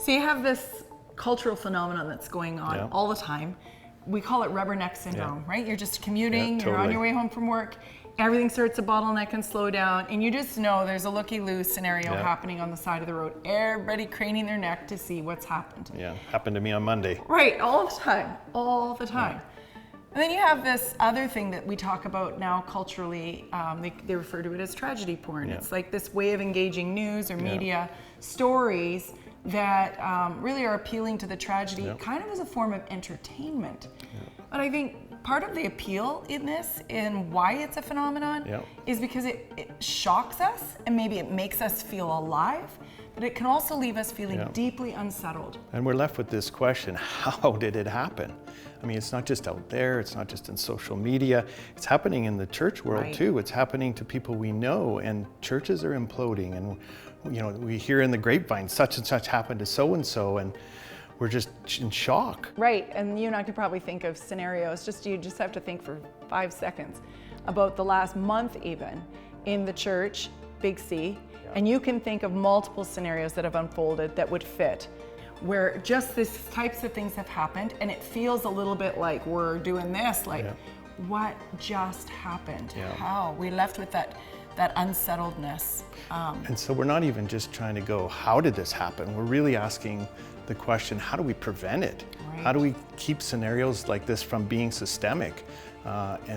So you have this cultural phenomenon that's going on all the time. We call it rubberneck syndrome, right? You're just commuting, you're on your way home from work, everything starts to bottleneck and slow down, and you just know there's a looky-loo scenario happening on the side of the road. Everybody craning their neck to see what's happened. Yeah, happened to me on Monday. Right, all the time. And then you have this other thing that we talk about now culturally, they refer to it as tragedy porn. It's like this way of engaging news or media stories that really are appealing to the tragedy kind of as a form of entertainment. But I think part of the appeal in this and why it's a phenomenon is because it shocks us and maybe it makes us feel alive, but it can also leave us feeling deeply unsettled. And we're left with this question, how did it happen? I mean, it's not just out there, it's not just in social media, it's happening in the church world too. It's happening to people we know, and churches are imploding, and we hear in the grapevine such and such happened to so-and-so, and we're just in shock. Right, and you and I could probably think of scenarios, you just have to think for 5 seconds about the last month even in the church, Big C, and you can think of multiple scenarios that have unfolded that would fit, where just these types of things have happened, and it feels a little bit like we're doing this, what just happened? How? We're left with that unsettledness. And so we're not even just trying to go, how did this happen? We're really asking the question, how do we prevent it? How do we keep scenarios like this from being systemic?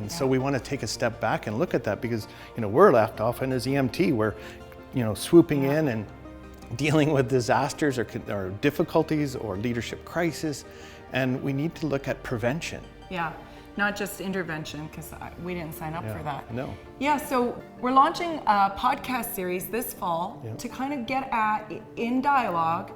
So we want to take a step back and look at that, because we're left often as EMT, we're swooping in and dealing with disasters or difficulties or leadership crisis, and we need to look at prevention. Yeah, not just intervention, because we didn't sign up for that. No. Yeah, so we're launching a podcast series this fall to kind of get at, in dialogue,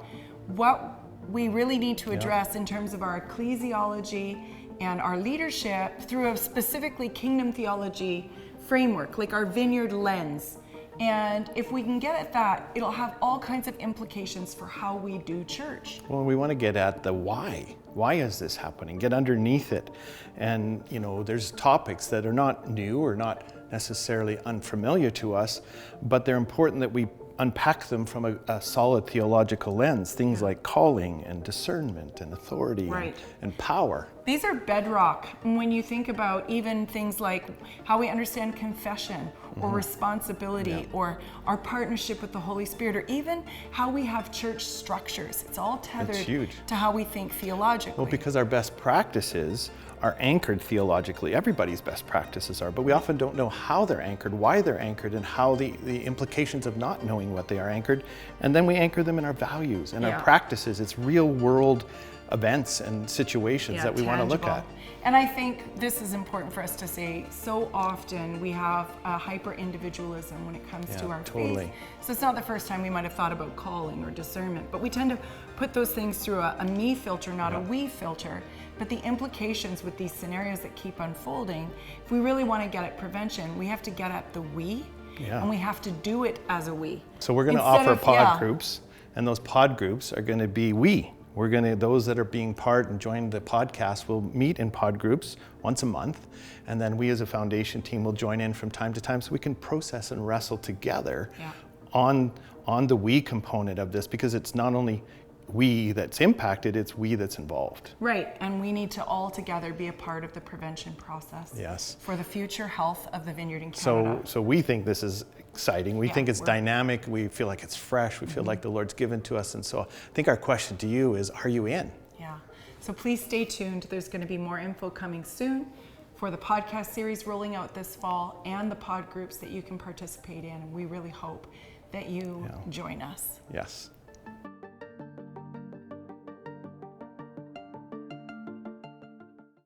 what we really need to address in terms of our ecclesiology and our leadership through a specifically kingdom theology framework, like our Vineyard lens. And if we can get at that, it'll have all kinds of implications for how we do church. Well, we want to get at the why. Why is this happening? Get underneath it. And, there's topics that are not new or not necessarily unfamiliar to us, but they're important that we unpack them from a solid theological lens. Things like calling and discernment and authority and power. These are bedrock when you think about even things like how we understand confession or responsibility or our partnership with the Holy Spirit, or even how we have church structures. It's all tethered to how we think theologically. Well, because our best practices are anchored theologically. Everybody's best practices are, but we often don't know how they're anchored, why they're anchored, and how the implications of not knowing what they are anchored. And then we anchor them in our values and our practices. It's real world events and situations that we want to look at. And I think this is important for us to say. So often we have a hyper-individualism when it comes to our faith. So it's not the first time we might have thought about calling or discernment, but we tend to put those things through a me filter, not a we filter. But the implications with these scenarios that keep unfolding, if we really want to get at prevention, we have to get at the we, and we have to do it as a we. So we're going to offer pod groups, and those pod groups are going to be we. Those that are being part and join the podcast will meet in pod groups once a month, and then we as a foundation team will join in from time to time so we can process and wrestle together on the we component of this, because it's not only we that's impacted, it's we that's involved. Right, and we need to all together be a part of the prevention process for the future health of the Vineyard in Canada. So we think this is exciting. We think it's dynamic. We feel like it's fresh. We feel like the Lord's given to us. And so I think our question to you is, are you in? Yeah, so please stay tuned. There's going to be more info coming soon for the podcast series rolling out this fall and the pod groups that you can participate in. And we really hope that you join us. Yes.